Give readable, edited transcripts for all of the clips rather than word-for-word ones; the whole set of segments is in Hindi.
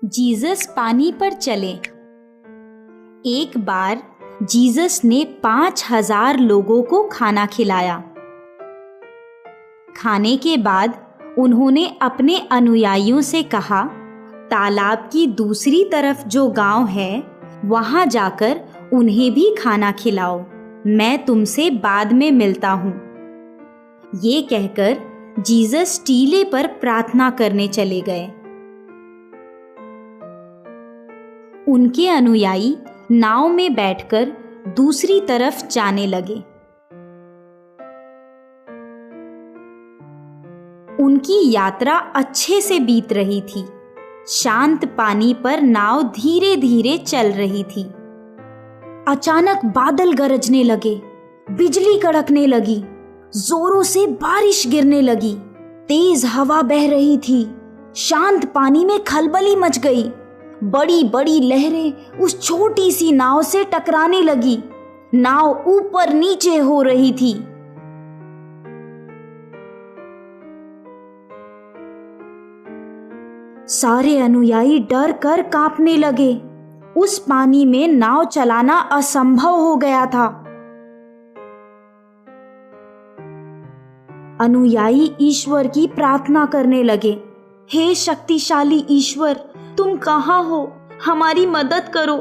जीसस पानी पर चले। एक बार जीसस ने 5,000 लोगों को खाना खिलाया। खाने के बाद उन्होंने अपने अनुयायियों से कहा, तालाब की दूसरी तरफ जो गांव है वहां जाकर उन्हें भी खाना खिलाओ। मैं तुमसे बाद में मिलता हूं। ये कहकर जीसस टीले पर प्रार्थना करने चले गए। उनके अनुयायी नाव में बैठकर दूसरी तरफ जाने लगे। उनकी यात्रा अच्छे से बीत रही थी। शांत पानी पर नाव धीरे धीरे चल रही थी। अचानक बादल गरजने लगे, बिजली कड़कने लगी, जोरों से बारिश गिरने लगी, तेज हवा बह रही थी। शांत पानी में खलबली मच गई। बड़ी बड़ी लहरें उस छोटी सी नाव से टकराने लगी। नाव ऊपर नीचे हो रही थी। सारे अनुयायी डर कर कांपने लगे। उस पानी में नाव चलाना असंभव हो गया था। अनुयायी ईश्वर की प्रार्थना करने लगे, हे शक्तिशाली ईश्वर, तुम कहाँ हो? हमारी मदद करो।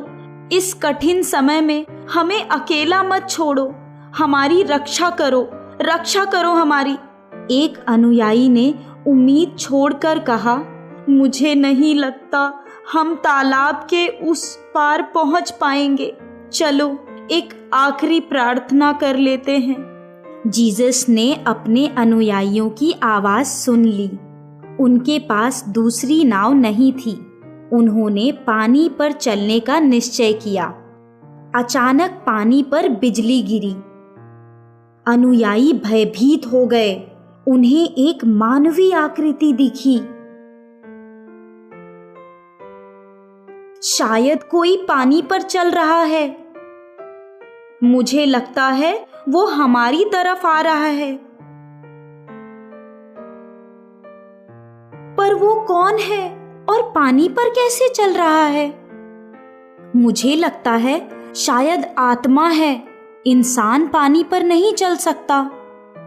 इस कठिन समय में हमें अकेला मत छोड़ो। हमारी रक्षा करो हमारी। एक अनुयायी ने उम्मीद छोड़कर कहा, मुझे नहीं लगता हम तालाब के उस पार पहुंच पाएंगे। चलो एक आखिरी प्रार्थना कर लेते हैं। जीसस ने अपने अनुयायियों की आवाज सुन ली। उनके पास दूसरी नाव नहीं थी। उन्होंने पानी पर चलने का निश्चय किया। अचानक पानी पर बिजली गिरी। अनुयायी भयभीत हो गए। उन्हें एक मानवीय आकृति दिखी। शायद कोई पानी पर चल रहा है। मुझे लगता है वो हमारी तरफ आ रहा है। पर वो कौन है और पानी पर कैसे चल रहा है? मुझे लगता है शायद आत्मा है। इंसान पानी पर नहीं चल सकता।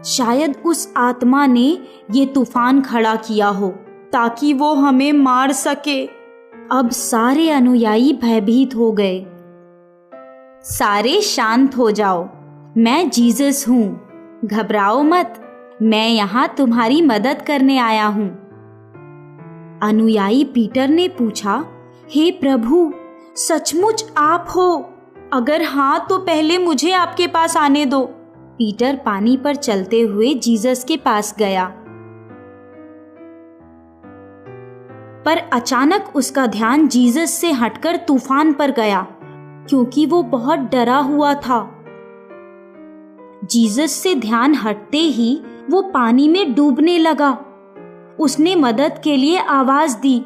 शायद उस आत्मा ने ये तूफान खड़ा किया हो ताकि वो हमें मार सके। अब सारे अनुयायी भयभीत हो गए। सारे शांत हो जाओ। मैं जीसस हूँ, घबराओ मत। मैं यहाँ तुम्हारी मदद करने आया हूँ। अनुयायी पीटर ने पूछा, हे प्रभु, सचमुच आप हो? अगर हाँ तो पहले मुझे आपके पास आने दो। पीटर पानी पर चलते हुए जीसस के पास गया। पर अचानक उसका ध्यान जीसस से हटकर तूफान पर गया, क्योंकि वो बहुत डरा हुआ था। जीसस से ध्यान हटते ही वो पानी में डूबने लगा। उसने मदद के लिए आवाज दी,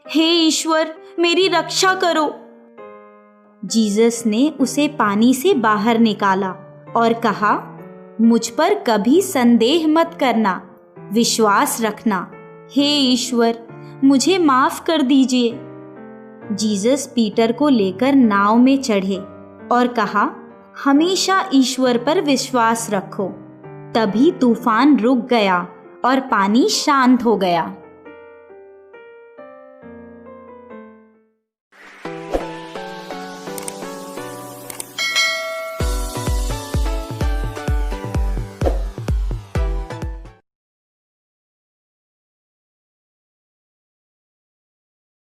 हे ईश्वर, मेरी रक्षा करो। जीसस ने उसे पानी से बाहर निकाला और कहा, मुझ पर कभी संदेह मत करना, विश्वास रखना। हे ईश्वर, मुझे माफ कर दीजिए। जीसस पीटर को लेकर नाव में चढ़े और कहा, हमेशा ईश्वर पर विश्वास रखो। तभी तूफान रुक गया और पानी शांत हो गया।